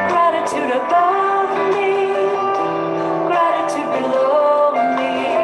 Gratitude above me, gratitude below me.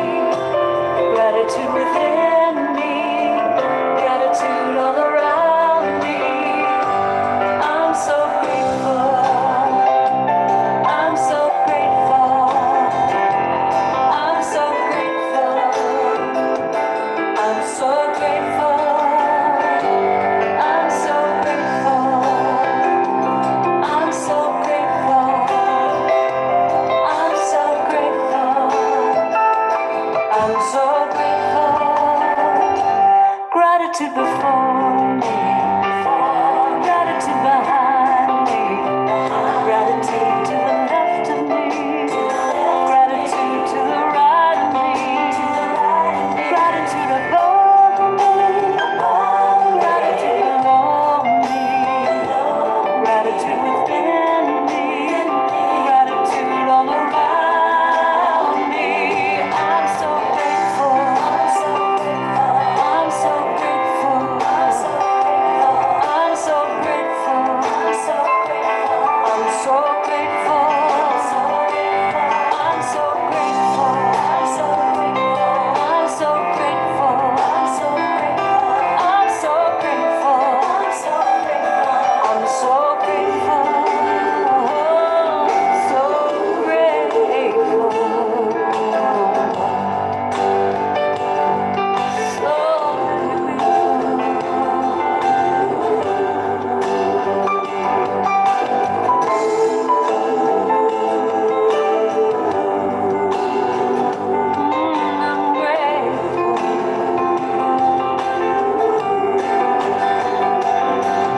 Gratitude before me, gratitude behind me, gratitude to the left of me, gratitude to the right of me, gratitude above me, gratitude below me, gratitude within me, gratitude all around me. I'm so grateful. I'm so grateful. I'm so grateful. I'm so grateful. I'm so grateful. I'm so grateful. I'm so grateful. I'm so grateful. So grateful.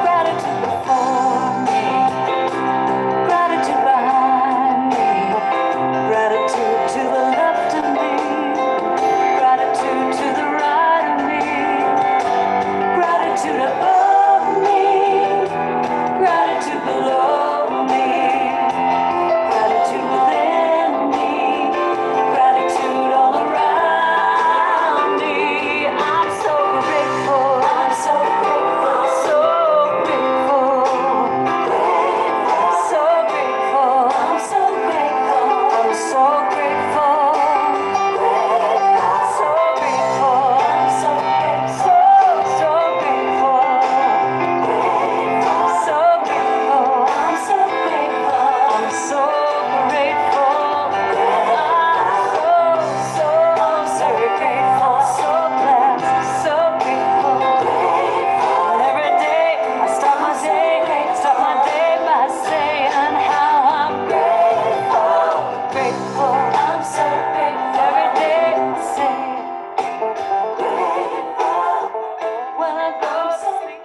Gratitude before me, gratitude behind me, gratitude to the left of me, gratitude to the right of me, gratitude above me, gratitude below me, gratitude within me, gratitude all around me. I'm so grateful. I'm so grateful. So grateful. So grateful. I'm so grateful. I'm so grateful. So grateful. I'm so grateful. So grateful. So grateful. I'm so grateful. I'm so grateful. So grateful. So blessed. So grateful. And every day I start my day by saying how I'm grateful. Grateful. I'm so grateful. Every day I say grateful. When I go to sleep.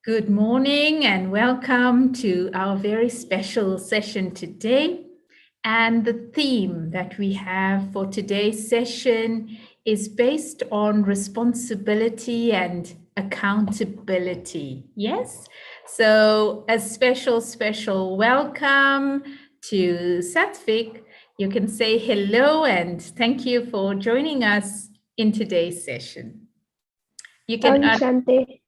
Good morning and welcome to our very special session today. And the theme that we have for today's session is based on responsibility and accountability. Yes? So a special welcome to Satvik. You can say hello and thank you for joining us in today's session. You can Shanti.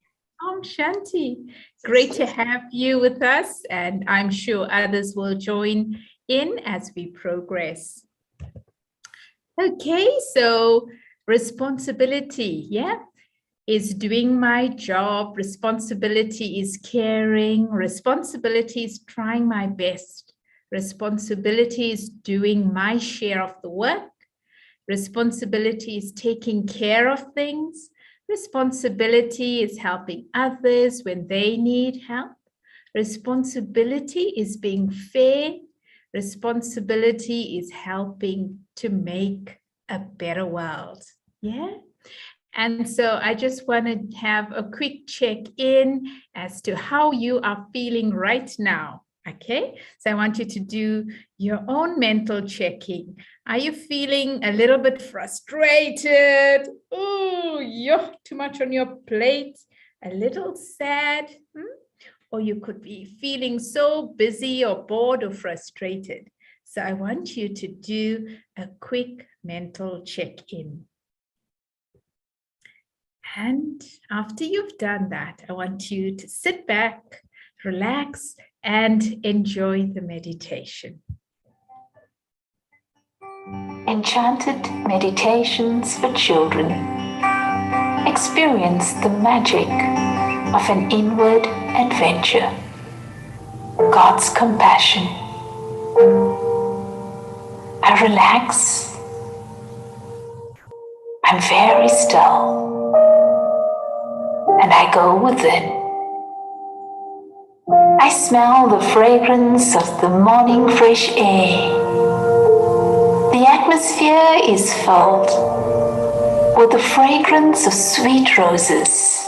Om Shanti. Great to have you with us, and I'm sure others will join in as we progress. Okay, so responsibility, is doing my job. Responsibility is caring. Responsibility is trying my best. Responsibility is doing my share of the work. Responsibility is taking care of things. Responsibility is helping others when they need help. Responsibility is being fair. Responsibility is helping to make a better world. Yeah. And so I just want to have a quick check-in as to how you are feeling right now. Okay, so I want you to do your own mental checking. Are you feeling a little bit frustrated? Oh, you're too much on your plate, a little sad, or you could be feeling so busy or bored or frustrated. So I want you to do a quick mental check-in. And after you've done that, I want you to sit back, relax, and enjoy the meditation. Enchanted Meditations for Children. Experience the magic of an inward adventure. God's compassion. I relax. I'm very still. And I go within. I smell the fragrance of the morning fresh air. The atmosphere is filled with the fragrance of sweet roses.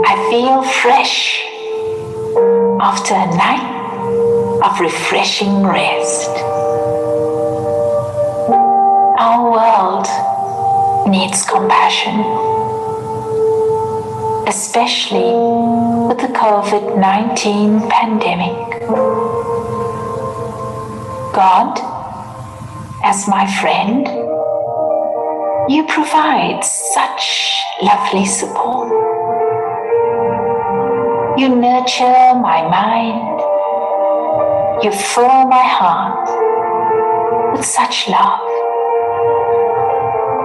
I feel fresh after a night of refreshing rest. Our world needs compassion, especially with the COVID-19 pandemic. God, as my friend, you provide such lovely support. You nurture my mind. You fill my heart with such love.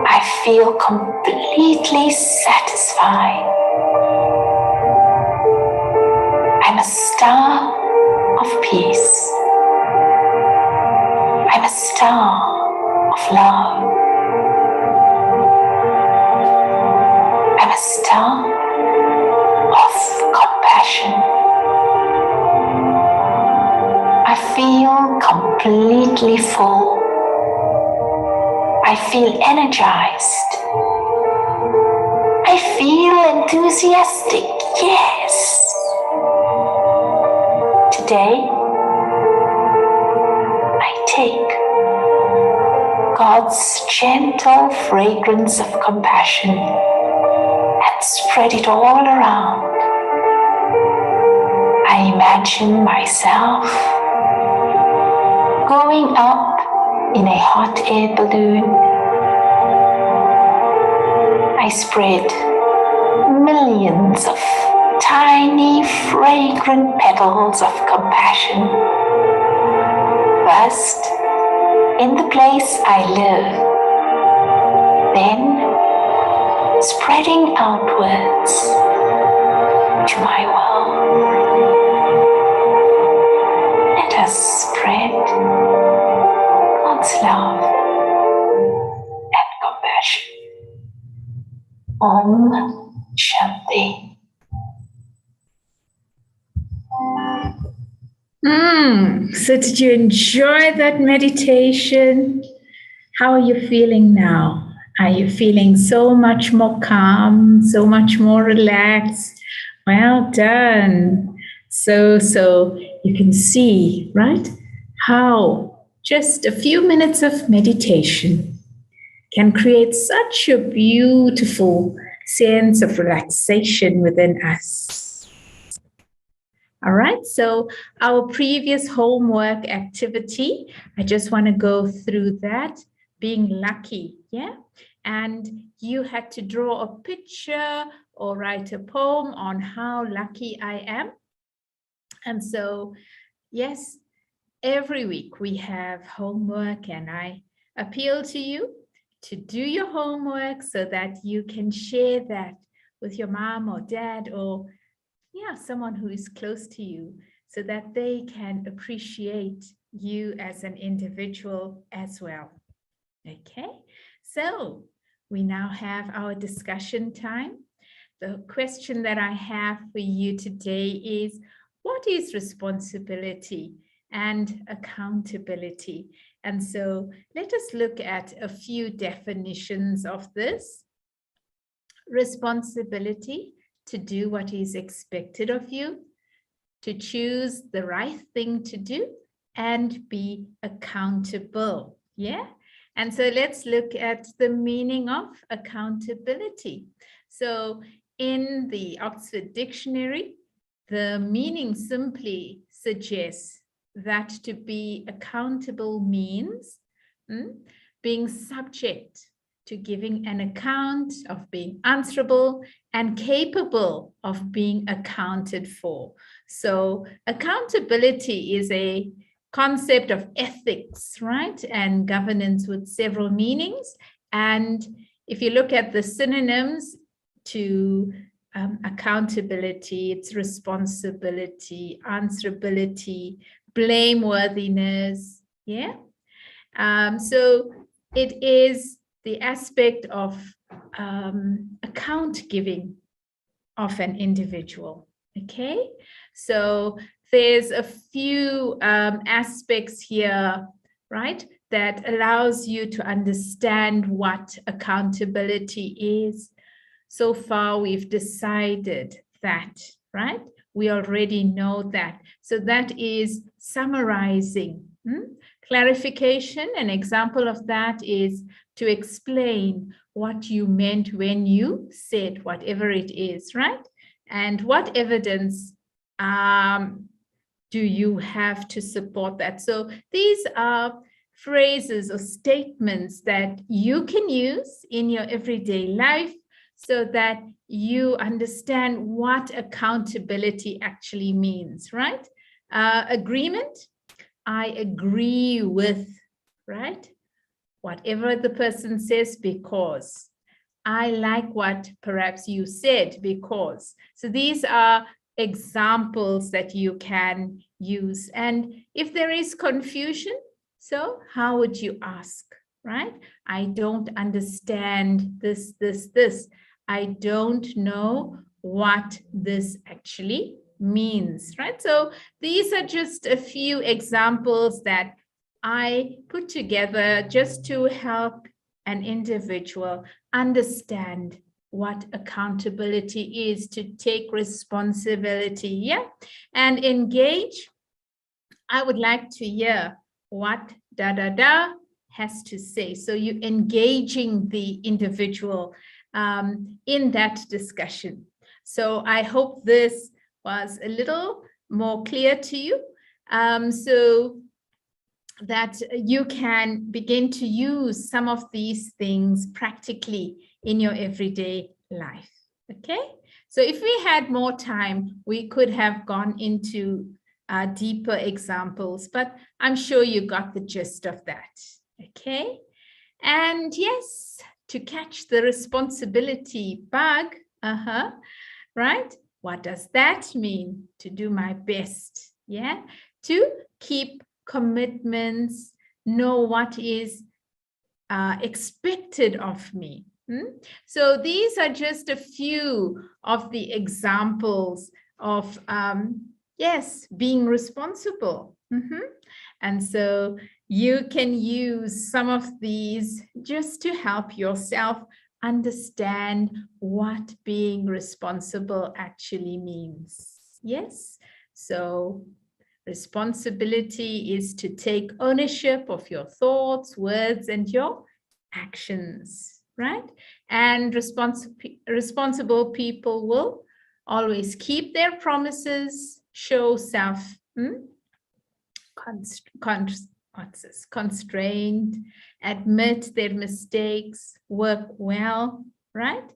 I feel completely satisfied. I'm a star of peace. I'm a star of love. I'm a star of compassion. I feel completely full. I feel energized. I feel enthusiastic. Yes. Today, I take God's gentle fragrance of compassion and spread it all around. I imagine myself going up in a hot air balloon. I spread millions of tiny, fragrant petals of compassion. First, in the place I live, then spreading outwards to my world. Let us spread God's love and compassion. Om Shanti. So did you enjoy that meditation? How are you feeling now? Are you feeling so much more calm, so much more relaxed? Well done. So you can see, right, how just a few minutes of meditation can create such a beautiful sense of relaxation within us. All right, so our previous homework activity, I just want to go through that, being lucky, yeah? And you had to draw a picture or write a poem on how lucky I am. And so, yes, every week we have homework, and I appeal to you to do your homework so that you can share that with your mom or dad or someone who is close to you, so that they can appreciate you as an individual as well. Okay, so we now have our discussion time. The question that I have for you today is, what is responsibility and accountability? And so let us look at a few definitions of this. Responsibility: to do what is expected of you, to choose the right thing to do, and be accountable. Yeah. And so let's look at the meaning of accountability. So in the Oxford Dictionary, the meaning simply suggests that to be accountable means being subject to giving an account, of being answerable and capable of being accounted for. So accountability is a concept of ethics, right? And governance with several meanings. And if you look at the synonyms to accountability, it's responsibility, answerability, blameworthiness, yeah? So it is the aspect of account giving of an individual. Okay, so there's a few aspects here, right, that allows you to understand what accountability is. So far, we've decided that, right? We already know that. So that is summarizing. Clarification, an example of that is to explain what you meant when you said whatever it is, right? And what evidence do you have to support that? So these are phrases or statements that you can use in your everyday life so that you understand what accountability actually means, right? Agreement, I agree with, right? Whatever the person says, because I like what perhaps you said, because. So these are examples that you can use. And if there is confusion, so how would you ask, right? I don't understand this. I don't know what this actually means, right? So these are just a few examples that I put together just to help an individual understand what accountability is, to take responsibility, yeah, and engage. I would like to hear what has to say. So you engaging the individual in that discussion. So I hope this was a little more clear to you. So that you can begin to use some of these things practically in your everyday life. Okay, so if we had more time, we could have gone into deeper examples, but I'm sure you got the gist of that. Okay, and yes, to catch the responsibility bug, right? What does that mean? To do my best, yeah, to keep commitments, know what is expected of me. So these are just a few of the examples of, yes, being responsible. And so you can use some of these just to help yourself understand what being responsible actually means. Yes, so responsibility is to take ownership of your thoughts, words, and your actions, right? And responsible people will always keep their promises, show constrained, admit their mistakes, work well, right?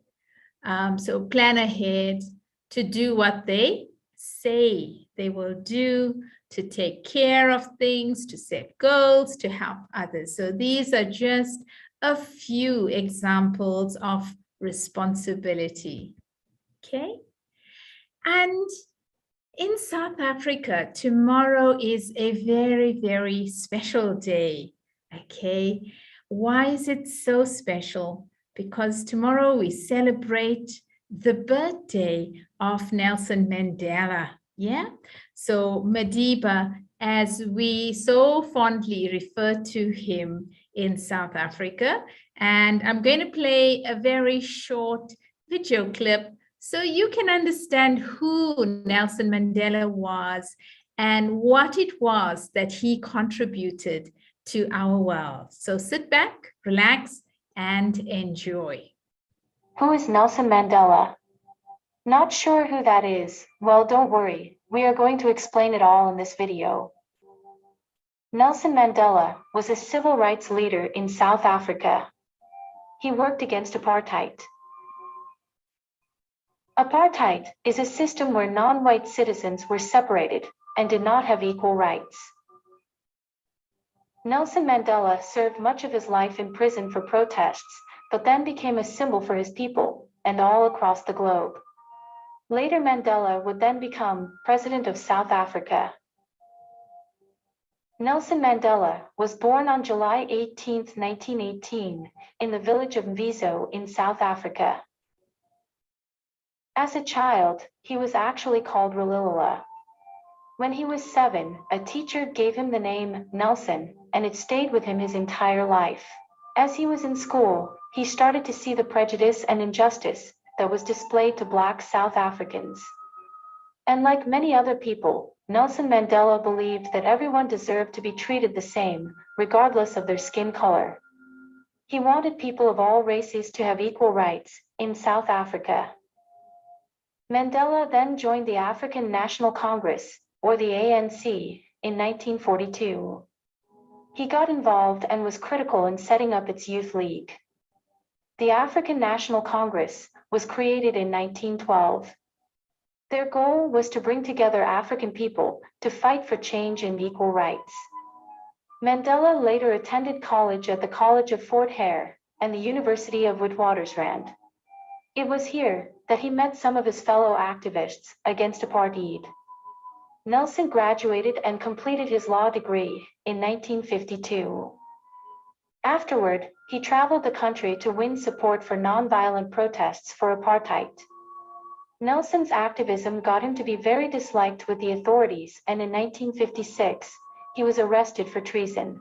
So plan ahead to do what they say they will do, to take care of things, to set goals, to help others. So these are just a few examples of responsibility. Okay. And in South Africa, tomorrow is a very, very special day. Okay. Why is it so special? Because tomorrow we celebrate the birthday of Nelson Mandela. Yeah. So Madiba, as we so fondly refer to him in South Africa. And I'm going to play a very short video clip so you can understand who Nelson Mandela was and what it was that he contributed to our world. So sit back, relax, and enjoy. Who is Nelson Mandela? Not sure who that is? Well, don't worry. We are going to explain it all in this video. Nelson Mandela was a civil rights leader in South Africa. He worked against apartheid. Apartheid is a system where non-white citizens were separated and did not have equal rights. Nelson Mandela served much of his life in prison for protests, but then became a symbol for his people and all across the globe. Later, Mandela would then become President of South Africa. Nelson Mandela was born on July 18, 1918, in the village of Mvizo in South Africa. As a child, he was actually called Ralilala. When he was 7, a teacher gave him the name Nelson, and it stayed with him his entire life. As he was in school, he started to see the prejudice and injustice that was displayed to Black South Africans. And like many other people, Nelson Mandela believed that everyone deserved to be treated the same, regardless of their skin color. He wanted people of all races to have equal rights in South Africa. Mandela then joined the African National Congress, or the ANC, in 1942. He got involved and was critical in setting up its youth league. The African National Congress was created in 1912. Their goal was to bring together African people to fight for change and equal rights. Mandela later attended college at the College of Fort Hare and the University of Witwatersrand. It was here that he met some of his fellow activists against apartheid. Nelson graduated and completed his law degree in 1952. Afterward, he traveled the country to win support for nonviolent protests for apartheid. Nelson's activism got him to be very disliked with the authorities, and in 1956, he was arrested for treason.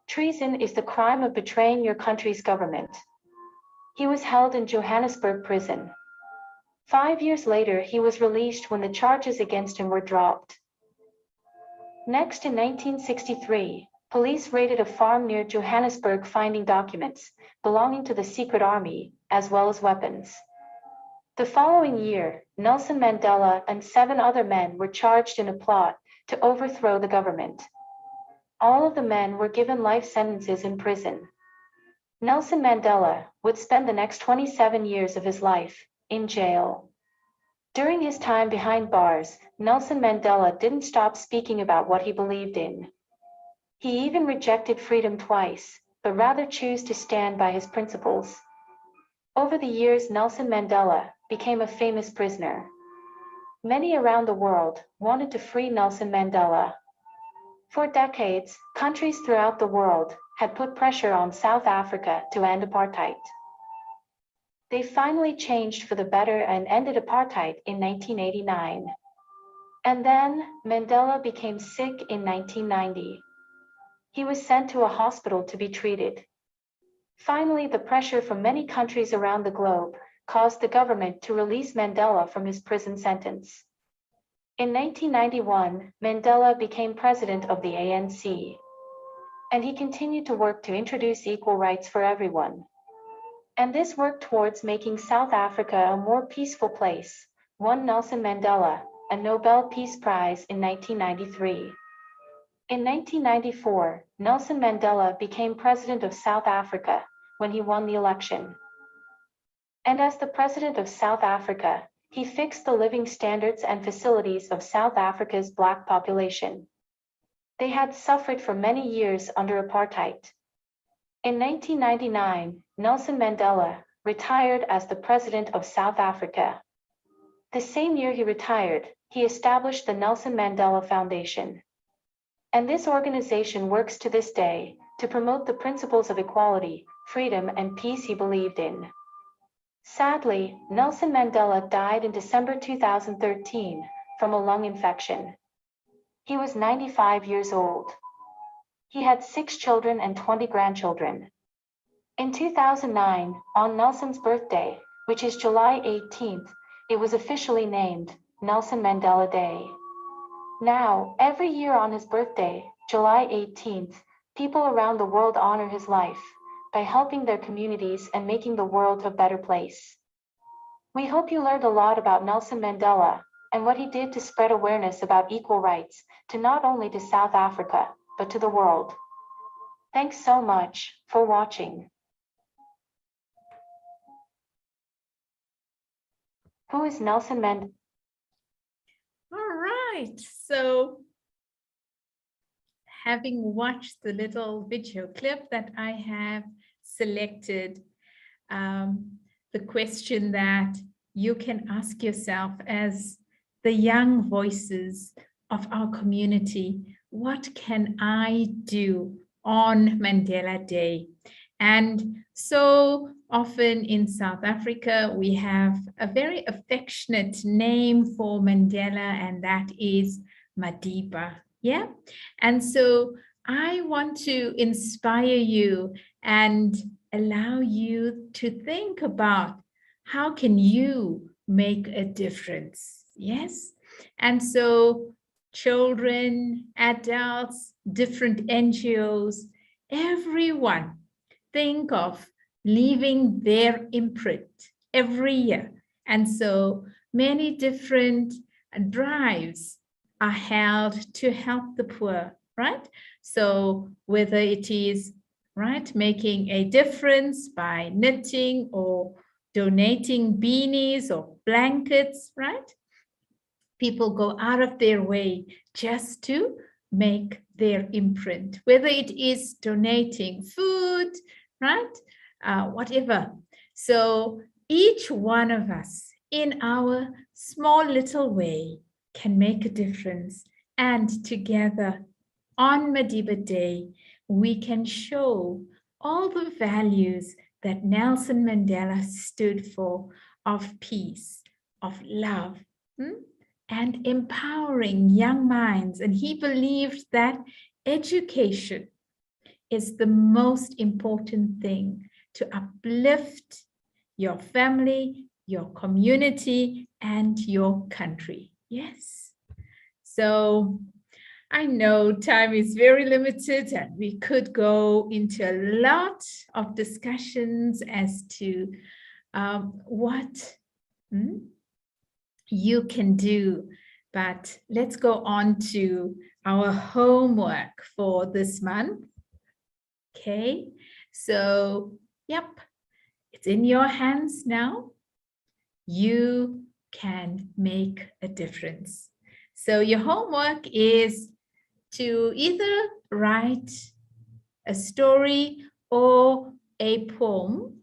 Treason is the crime of betraying your country's government. He was held in Johannesburg prison. 5 years later, he was released when the charges against him were dropped. Next, in 1963, police raided a farm near Johannesburg, finding documents belonging to the secret army, as well as weapons. The following year, Nelson Mandela and 7 other men were charged in a plot to overthrow the government. All of the men were given life sentences in prison. Nelson Mandela would spend the next 27 years of his life in jail. During his time behind bars, Nelson Mandela didn't stop speaking about what he believed in. He even rejected freedom twice, but rather chose to stand by his principles. Over the years, Nelson Mandela became a famous prisoner. Many around the world wanted to free Nelson Mandela. For decades, countries throughout the world had put pressure on South Africa to end apartheid. They finally changed for the better and ended apartheid in 1989. And then, Mandela became sick in 1990. He was sent to a hospital to be treated. Finally, the pressure from many countries around the globe caused the government to release Mandela from his prison sentence. In 1991, Mandela became president of the ANC. And he continued to work to introduce equal rights for everyone. And this work towards making South Africa a more peaceful place won Nelson Mandela a Nobel Peace Prize in 1993. In 1994, Nelson Mandela became president of South Africa when he won the election. And as the president of South Africa, he fixed the living standards and facilities of South Africa's Black population. They had suffered for many years under apartheid. In 1999, Nelson Mandela retired as the president of South Africa. The same year he retired, he established the Nelson Mandela Foundation. And this organization works to this day to promote the principles of equality, freedom, and peace he believed in. Sadly, Nelson Mandela died in December 2013 from a lung infection. He was 95 years old. He had 6 children and 20 grandchildren. In 2009, on Nelson's birthday, which is July 18th, it was officially named Nelson Mandela Day. Now, every year on his birthday, July 18th, people around the world honor his life by helping their communities and making the world a better place. We hope you learned a lot about Nelson Mandela and what he did to spread awareness about equal rights to not only to South Africa, but to the world. Thanks so much for watching. Who is Nelson Mandela? All right, so having watched the little video clip that I have selected, the question that you can ask yourself as the young voices of our community, what can I do on Mandela Day? And so often in South Africa, we have a very affectionate name for Mandela, and that is Madiba. Yeah. And so I want to inspire you and allow you to think about how can you make a difference. Yes. And so children, adults, different NGOs, everyone think of leaving their imprint every year. And so many different drives are held to help the poor, right? So whether it is, right, making a difference by knitting or donating beanies or blankets, right? People go out of their way just to make their imprint, whether it is donating food, right? Whatever. So each one of us in our small little way can make a difference. And together on Madiba Day, we can show all the values that Nelson Mandela stood for, of peace, of love, and empowering young minds. And he believed that education is the most important thing to uplift your family, your community, and your country. Yes. So I know time is very limited and we could go into a lot of discussions as to what you can do, but let's go on to our homework for this month. Okay, so yep, it's in your hands now. You can make a difference. So your homework is to either write a story or a poem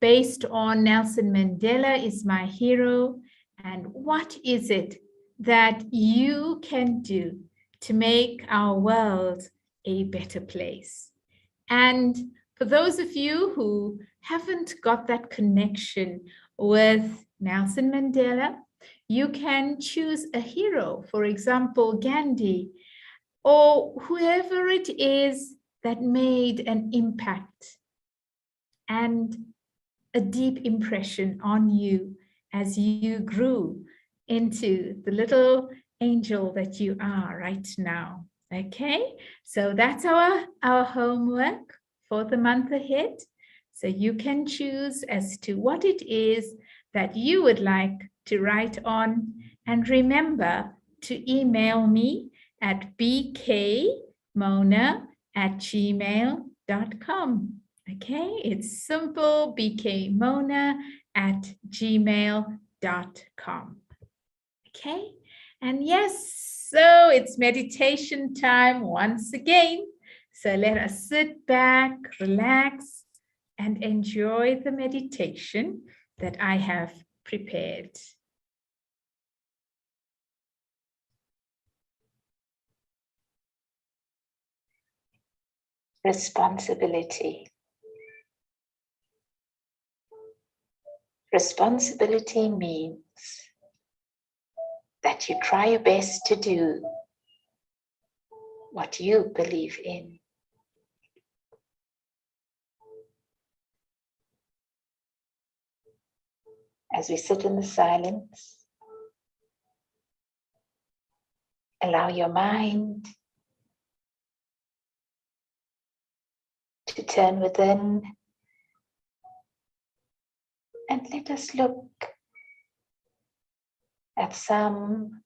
based on Nelson Mandela is my hero, and what is it that you can do to make our world a better place. And for those of you who haven't got that connection with Nelson Mandela, you can choose a hero, for example, Gandhi, or whoever it is that made an impact and a deep impression on you as you grew into the little angel that you are right now. Okay, so that's our homework for the month ahead. So you can choose as to what it is that you would like to write on. And remember to email me at bkmona@gmail.com. Okay, it's simple, bkmona@gmail.com. Okay, and yes, so it's meditation time once again. So let us sit back, relax, and enjoy the meditation that I have prepared. Responsibility. Responsibility means that you try your best to do what you believe in. As we sit in the silence, allow your mind to turn within, and let us look at some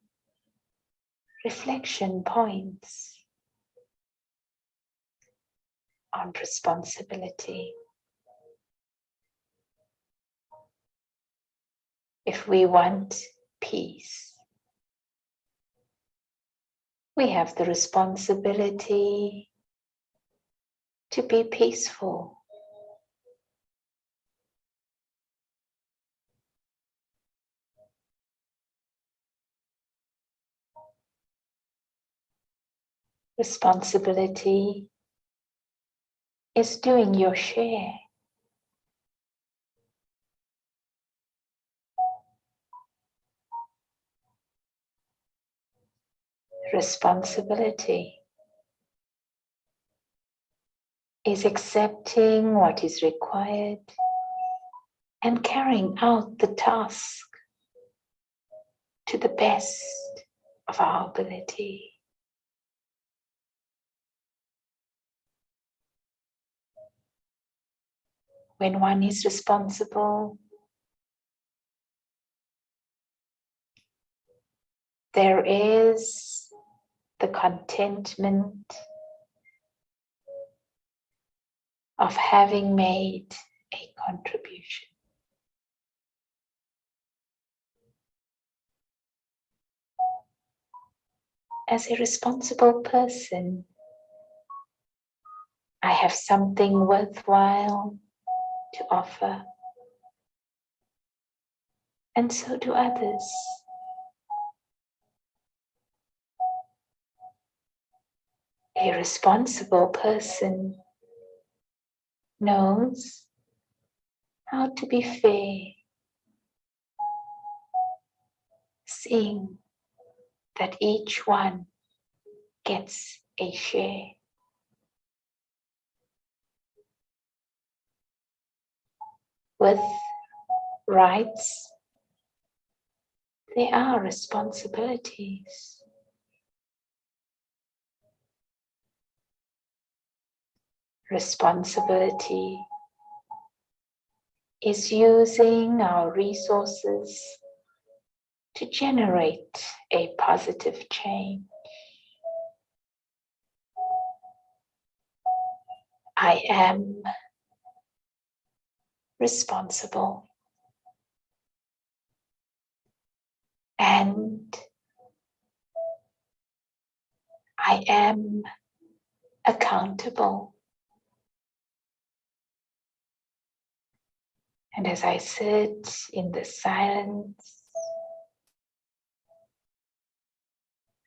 reflection points on responsibility. If we want peace, we have the responsibility to be peaceful. Responsibility is doing your share Responsibility is accepting what is required and carrying out the task to the best of our ability. When one is responsible, there is the contentment of having made a contribution. As a responsible person, I have something worthwhile to offer, and so do others. A responsible person knows how to be fair, seeing that each one gets a share. With rights, there are responsibilities. Responsibility is using our resources to generate a positive change. I am responsible and I am accountable. And as I sit in the silence,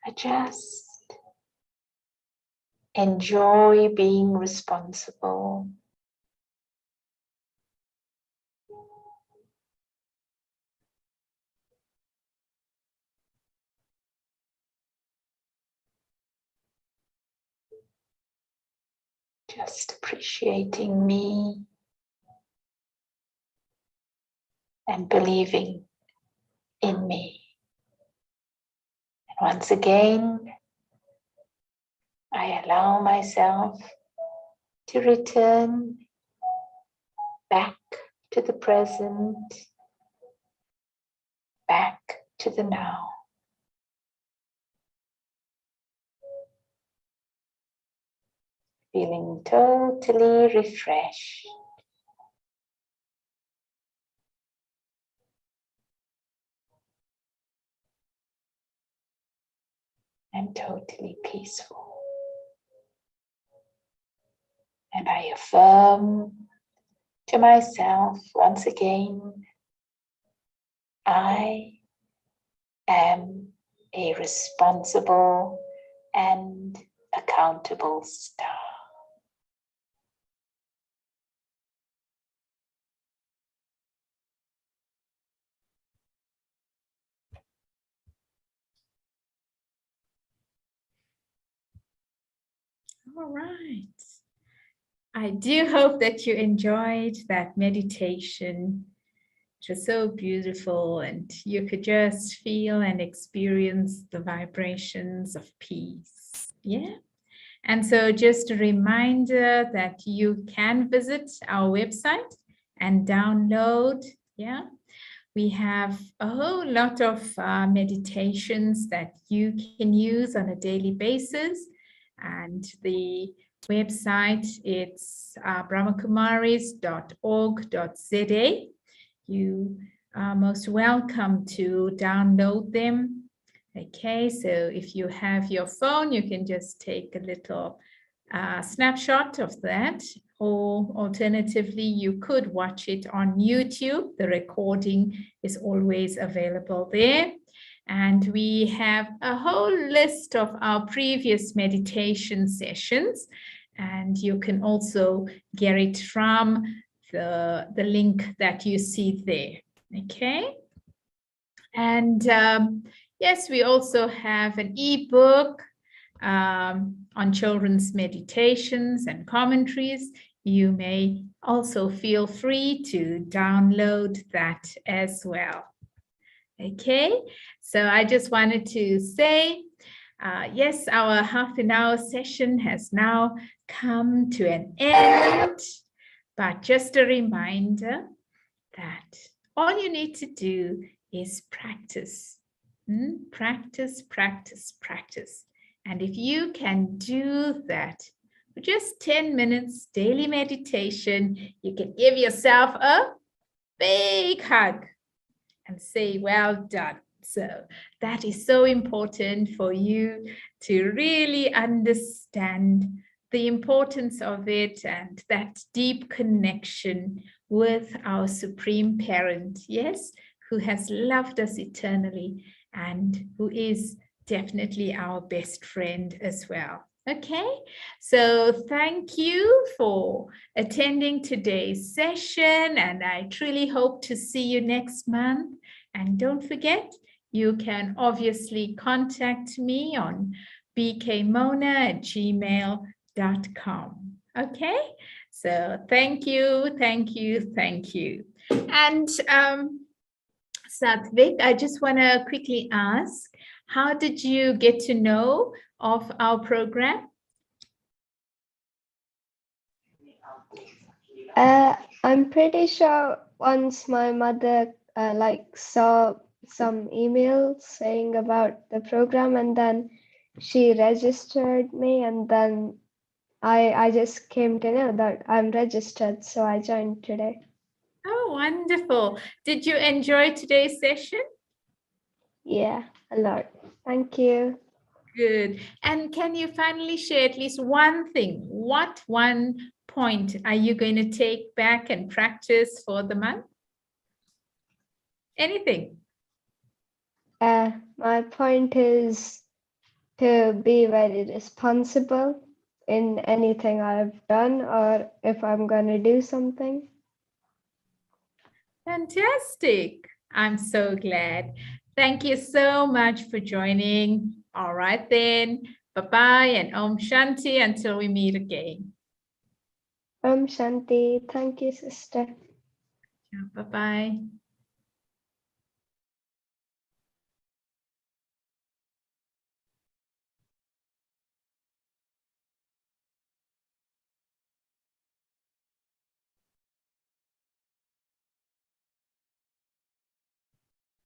I just enjoy being responsible. Just appreciating me and believing in me. And once again, I allow myself to return back to the present, back to the now. Feeling totally refreshed. And totally peaceful. And I affirm to myself once again, I am a responsible and accountable star. All right. I do hope that you enjoyed that meditation. It was so beautiful, and you could just feel and experience the vibrations of peace. Yeah. And so just a reminder that you can visit our website and download. Yeah. We have a whole lot of meditations that you can use on a daily basis. And the website, it's brahmakumaris.org.za. You are most welcome to download them. Okay, so if you have your phone, you can just take a little snapshot of that, or alternatively, you could watch it on YouTube. The recording is always available there. And we have a whole list of our previous meditation sessions, and you can also get it from the link that you see there. Okay. And Yes, we also have an ebook on children's meditations and commentaries. You may also feel free to download that as well. Okay, so I just wanted to say, yes, our half an hour session has now come to an end, but just a reminder that all you need to do is practice. Practice, practice, practice. And if you can do that for just 10 minutes daily meditation, you can give yourself a big hug and say, well done. So that is so important for you to really understand the importance of it and that deep connection with our Supreme Parent, yes, who has loved us eternally and who is definitely our best friend as well. Okay, so thank you for attending today's session, and I truly hope to see you next month. And don't forget, you can obviously contact me on bkmona@gmail.com. Okay, so thank you, thank you, thank you. And Satvik, I just want to quickly ask, how did you get to know of our program? I'm pretty sure once my mother saw some emails saying about the program, and then she registered me, and then I just came to know that I'm registered, so I joined today. Oh, wonderful. Did you enjoy today's session? Yeah, a lot. Thank you. Good. And can you finally share at least one thing? What one point are you going to take back and practice for the month? Anything? My point is to be very responsible in anything I've done or if I'm going to do something. Fantastic. I'm so glad. Thank you so much for joining. All right then. Bye-bye and Om Shanti until we meet again. Om Shanti. Thank you, sister. Bye-bye.